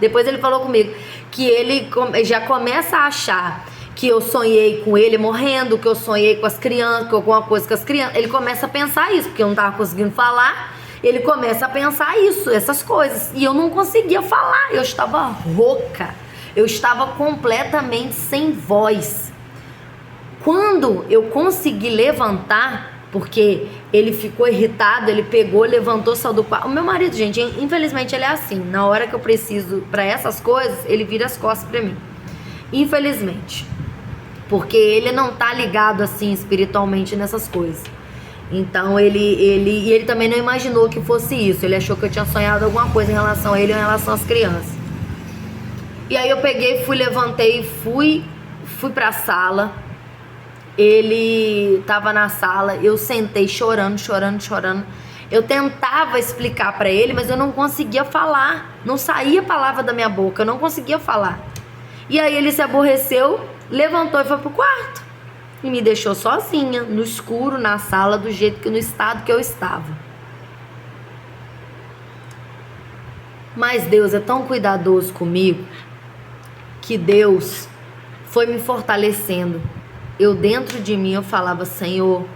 Depois ele falou comigo que ele já começa a achar que eu sonhei com ele morrendo, que eu sonhei com as crianças, com alguma coisa com as crianças. Ele começa a pensar isso, porque eu não tava conseguindo falar. Ele começa a pensar isso, essas coisas. E eu não conseguia falar, eu estava rouca. Eu estava completamente sem voz. Quando eu consegui levantar, Porque ele ficou irritado, ele pegou, levantou, saiu do quarto. O meu marido, gente, infelizmente ele é assim. Na hora que eu preciso pra essas coisas, ele vira as costas pra mim. Infelizmente. Porque ele não tá ligado assim espiritualmente nessas coisas. Então ele também não imaginou que fosse isso. Ele achou que eu tinha sonhado alguma coisa em relação a ele ou em relação às crianças. E aí eu peguei, levantei, fui pra sala. Ele tava na sala, eu sentei chorando. Eu tentava explicar pra ele, mas eu não conseguia falar. Não saía palavra da minha boca, eu não conseguia falar. E aí ele se aborreceu, levantou e foi pro quarto. E me deixou sozinha, no escuro, na sala, do jeito que, no estado que eu estava. Mas Deus é tão cuidadoso comigo, que Deus foi me fortalecendo. Eu dentro de mim, eu falava, Senhor,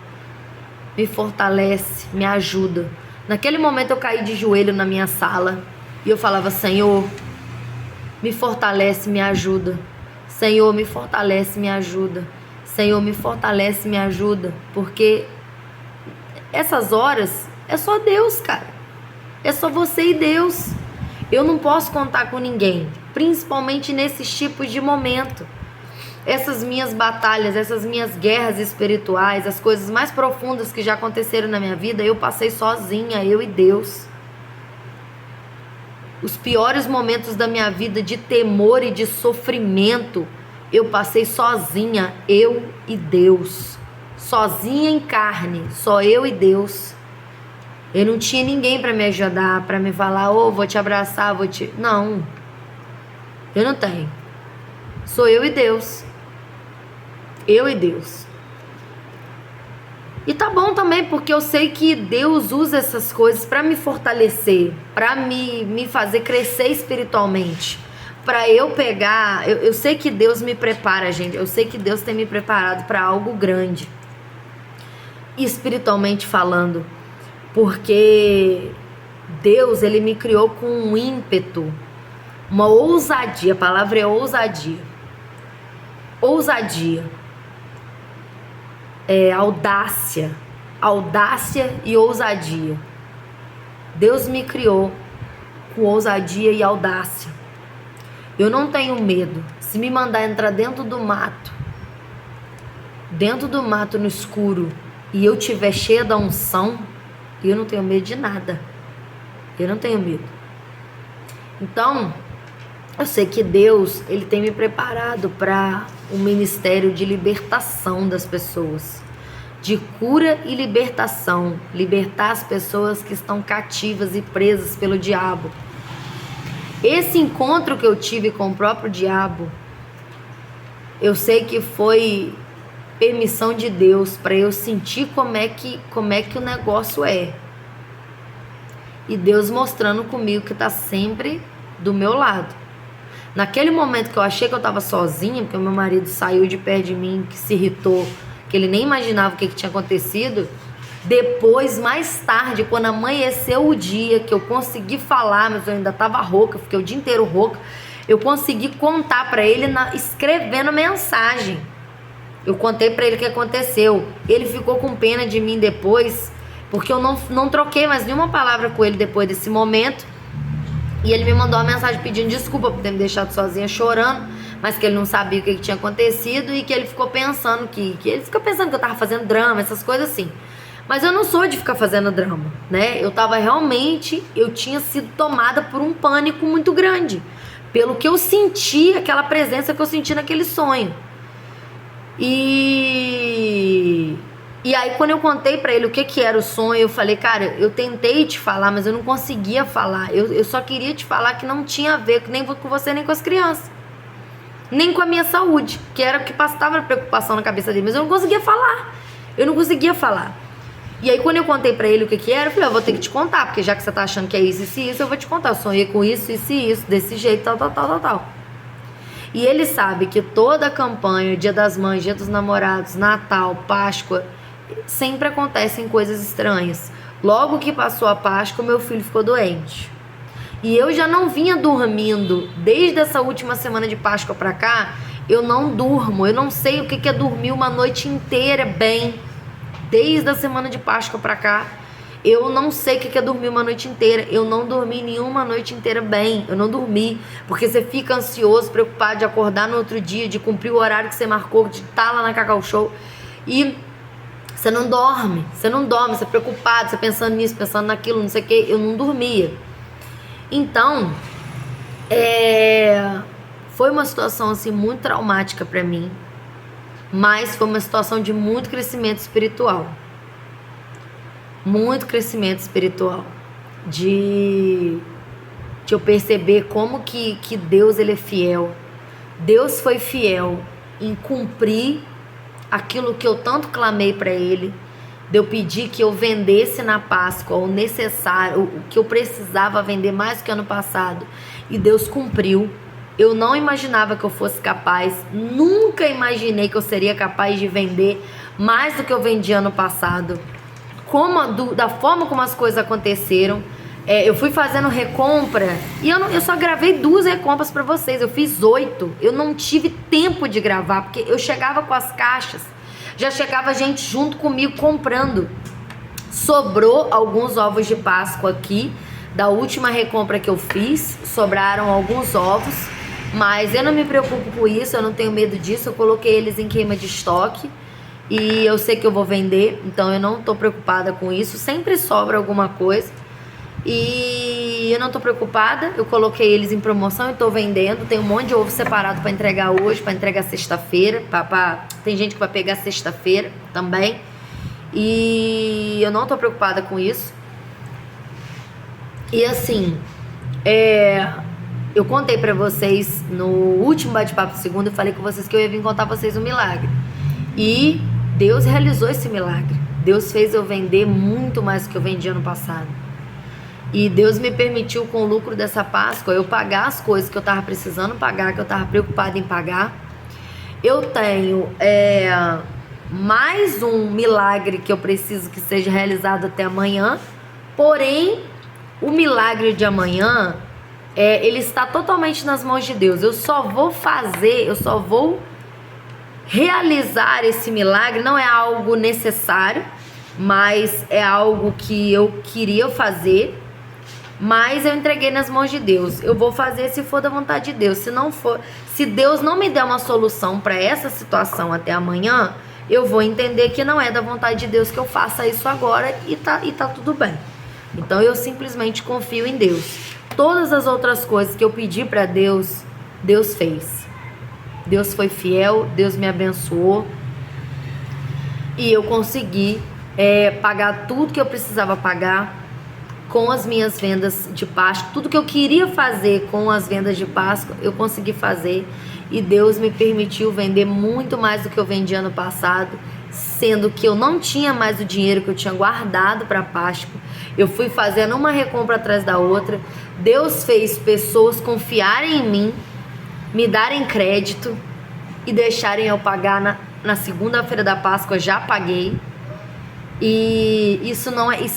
me fortalece, me ajuda. Naquele momento eu caí de joelho na minha sala e eu falava, Senhor, me fortalece, me ajuda. Senhor, me fortalece, me ajuda. Senhor, me fortalece, me ajuda. Porque essas horas é só Deus, cara. É só você e Deus. Eu não posso contar com ninguém, principalmente nesses tipos de momento. Essas minhas batalhas, essas minhas guerras espirituais, as coisas mais profundas que já aconteceram na minha vida, eu passei sozinha, eu e Deus. Os piores momentos da minha vida de temor e de sofrimento, eu passei sozinha, eu e Deus. Sozinha em carne, só eu e Deus. Eu não tinha ninguém para me ajudar, para me falar, vou te abraçar, Não, eu não tenho. Sou eu e Deus. Eu e Deus. E tá bom também, porque eu sei que Deus usa essas coisas para me fortalecer, para me fazer crescer espiritualmente, para eu pegar. Eu sei que Deus me prepara, gente. Eu sei que Deus tem me preparado para algo grande, espiritualmente falando, porque Deus, ele me criou com um ímpeto, uma ousadia. A palavra é ousadia. Ousadia. Audácia e ousadia. Deus me criou com ousadia e audácia. Eu não tenho medo. Se me mandar entrar dentro do mato no escuro, e eu tiver cheia da unção, eu não tenho medo de nada. Eu não tenho medo. Então, eu sei que Deus, ele tem me preparado para um ministério de libertação das pessoas, de cura e libertação, libertar as pessoas que estão cativas e presas pelo diabo. Esse encontro que eu tive com o próprio diabo, eu sei que foi permissão de Deus para eu sentir como é que o negócio é. E Deus mostrando comigo que está sempre do meu lado. Naquele momento que eu achei que eu estava sozinha, porque o meu marido saiu de perto de mim, que se irritou, que ele nem imaginava o que tinha acontecido. Depois, mais tarde, quando amanheceu o dia, que eu consegui falar, mas eu ainda estava rouca, fiquei o dia inteiro rouca, eu consegui contar para ele escrevendo mensagem. Eu contei para ele o que aconteceu. Ele ficou com pena de mim depois, porque eu não troquei mais nenhuma palavra com ele depois desse momento. E ele me mandou uma mensagem pedindo desculpa por ter me deixado sozinha chorando, mas que ele não sabia o que tinha acontecido e que ele ficou pensando que eu tava fazendo drama, essas coisas assim. Mas eu não sou de ficar fazendo drama, né? Eu tinha sido tomada por um pânico muito grande, pelo que eu senti, aquela presença que eu senti naquele sonho. E aí quando eu contei pra ele o que era o sonho, eu falei, cara, eu tentei te falar, mas eu não conseguia falar. Eu só queria te falar que não tinha a ver nem com você, nem com as crianças, nem com a minha saúde, que era o que passava a preocupação na cabeça dele, mas eu não conseguia falar. E aí quando eu contei pra ele o que era, eu falei, eu vou ter que te contar, porque já que você tá achando que é isso e isso, eu vou te contar. Eu sonhei com isso e isso, desse jeito, tal. E ele sabe que toda a campanha, Dia das Mães, Dia dos Namorados, Natal, Páscoa, sempre acontecem coisas estranhas. Logo que passou a Páscoa, meu filho ficou doente. E eu já não vinha dormindo. Desde essa última semana de Páscoa pra cá, eu não durmo. Eu não sei o que é dormir uma noite inteira bem. desde a semana de Páscoa pra cá, eu não sei o que é dormir uma noite inteira. Eu não dormi nenhuma noite inteira bem. Eu não dormi. Porque você fica ansioso, preocupado de acordar no outro dia, de cumprir o horário que você marcou, de estar lá na Cacau Show. E você não dorme. Você não dorme, você é preocupado, você pensando nisso, pensando naquilo, não sei o que. Eu não dormia. Então, foi uma situação assim muito traumática pra mim. Mas foi uma situação de muito crescimento espiritual. Muito crescimento espiritual. De eu perceber como que Deus ele é fiel. Deus foi fiel em cumprir aquilo que eu tanto clamei para ele. De eu pedir que eu vendesse na Páscoa o necessário, o que eu precisava vender mais que ano passado. E Deus cumpriu. Eu não imaginava que eu fosse capaz, nunca imaginei que eu seria capaz de vender mais do que eu vendi ano passado. Da forma como as coisas aconteceram, eu fui fazendo recompra e eu só gravei 2 recompras pra vocês. Eu fiz 8. Eu não tive tempo de gravar, porque eu chegava com as caixas, já chegava gente junto comigo comprando. Sobrou alguns ovos de Páscoa aqui, da última recompra que eu fiz, sobraram alguns ovos, mas eu não me preocupo com isso, eu não tenho medo disso. Eu coloquei eles em queima de estoque. E eu sei que eu vou vender, então eu não tô preocupada com isso. Sempre sobra alguma coisa. E eu não tô preocupada. Eu coloquei eles em promoção e tô vendendo. Tem um monte de ovo separado para entregar hoje, para entregar sexta-feira. Tem gente que vai pegar sexta-feira também. E eu não tô preocupada com isso. E assim, eu contei pra vocês no último bate-papo de segunda. Eu falei com vocês que eu ia vir contar pra vocês um milagre. E Deus realizou esse milagre. Deus fez eu vender muito mais do que eu vendi ano passado. E Deus me permitiu, com o lucro dessa Páscoa, eu pagar as coisas que eu tava precisando pagar, que eu tava preocupada em pagar. Eu tenho mais um milagre que eu preciso que seja realizado até amanhã. Porém, o milagre de amanhã, ele está totalmente nas mãos de Deus. Eu só vou realizar esse milagre. Não é algo necessário, mas é algo que eu queria fazer, mas eu entreguei nas mãos de Deus. Eu vou fazer se for da vontade de Deus. Se não for, se Deus não me der uma solução para essa situação até amanhã, eu vou entender que não é da vontade de Deus que eu faça isso agora e tá tudo bem. Então eu simplesmente confio em Deus. Todas as outras coisas que eu pedi para Deus, Deus fez. Deus foi fiel, Deus me abençoou e eu consegui pagar tudo que eu precisava pagar com as minhas vendas de Páscoa. Tudo que eu queria fazer com as vendas de Páscoa, eu consegui fazer. E Deus me permitiu vender muito mais do que eu vendi ano passado, sendo que eu não tinha mais o dinheiro que eu tinha guardado para Páscoa. Eu fui fazendo uma recompra atrás da outra. Deus fez pessoas confiarem em mim, me darem crédito e deixarem eu pagar na segunda-feira da Páscoa. Já paguei. E isso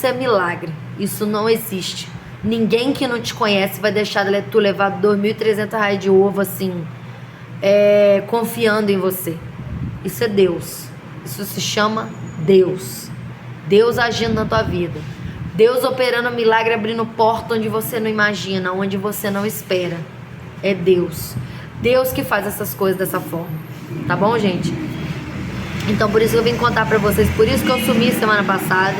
é milagre. Isso não existe. Ninguém que não te conhece vai deixar tu levar R$2.300 de ovo assim, confiando em você. Isso é Deus. Isso se chama Deus. Deus agindo na tua vida. Deus operando milagre, abrindo porta onde você não imagina, onde você não espera. É Deus. Deus que faz essas coisas dessa forma. Tá bom, gente? Então por isso que eu vim contar pra vocês. Por isso que eu sumi semana passada.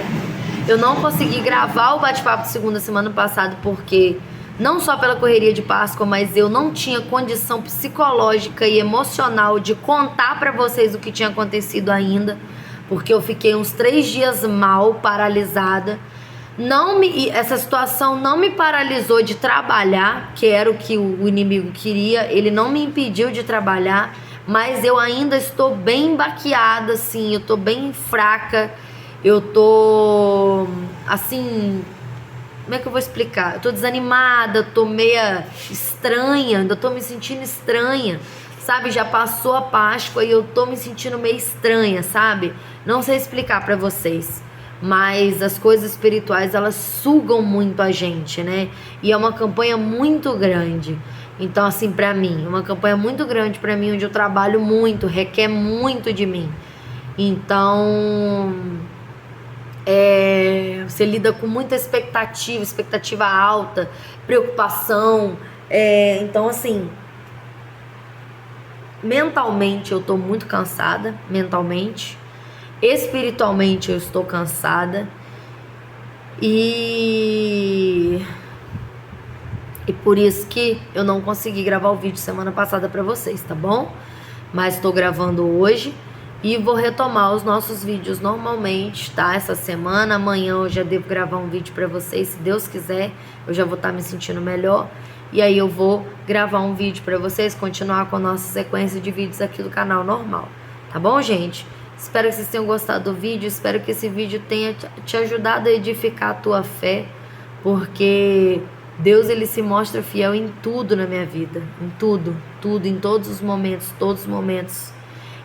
Eu não consegui gravar o bate-papo de segunda semana passada, porque não só pela correria de Páscoa, mas eu não tinha condição psicológica e emocional de contar pra vocês o que tinha acontecido ainda, porque eu fiquei uns 3 dias mal, paralisada. Essa situação não me paralisou de trabalhar, que era o que o inimigo queria. Ele não me impediu de trabalhar, mas eu ainda estou bem baqueada, assim, eu tô bem fraca. Eu tô, assim, como é que eu vou explicar? Eu tô desanimada, tô meia estranha, ainda tô me sentindo estranha, sabe? Já passou a Páscoa e eu tô me sentindo meio estranha, sabe? Não sei explicar pra vocês, mas as coisas espirituais, elas sugam muito a gente, né? E é uma campanha muito grande. Então, assim, pra mim, uma campanha muito grande pra mim, onde eu trabalho muito, requer muito de mim. Então, Você lida com muita expectativa alta, preocupação. Então, assim, mentalmente eu tô muito cansada, mentalmente. Espiritualmente eu estou cansada. E por isso que eu não consegui gravar o vídeo semana passada pra vocês, tá bom? Mas tô gravando hoje e vou retomar os nossos vídeos normalmente, tá? Essa semana, amanhã eu já devo gravar um vídeo pra vocês, se Deus quiser, eu já vou estar me sentindo melhor. E aí eu vou gravar um vídeo pra vocês, continuar com a nossa sequência de vídeos aqui do canal normal, tá bom, gente? Espero que vocês tenham gostado do vídeo, espero que esse vídeo tenha te ajudado a edificar a tua fé, porque Deus, ele se mostra fiel em tudo na minha vida, em tudo, em todos os momentos.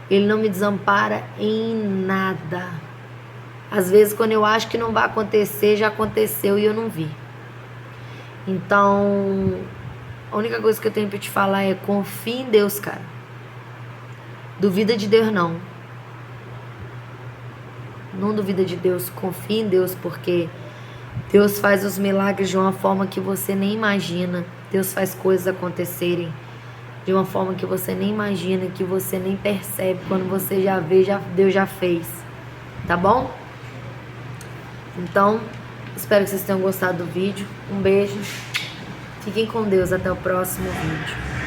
Ele não me desampara em nada. Às vezes, quando eu acho que não vai acontecer, já aconteceu e eu não vi. Então, a única coisa que eu tenho pra te falar é: confia em Deus, cara. Duvida de Deus, não. Não duvida de Deus, confia em Deus, porque Deus faz os milagres de uma forma que você nem imagina. Deus faz coisas acontecerem de uma forma que você nem imagina, que você nem percebe. Quando você já vê, Deus já fez. Tá bom? Então, espero que vocês tenham gostado do vídeo. Um beijo. Fiquem com Deus. Até o próximo vídeo.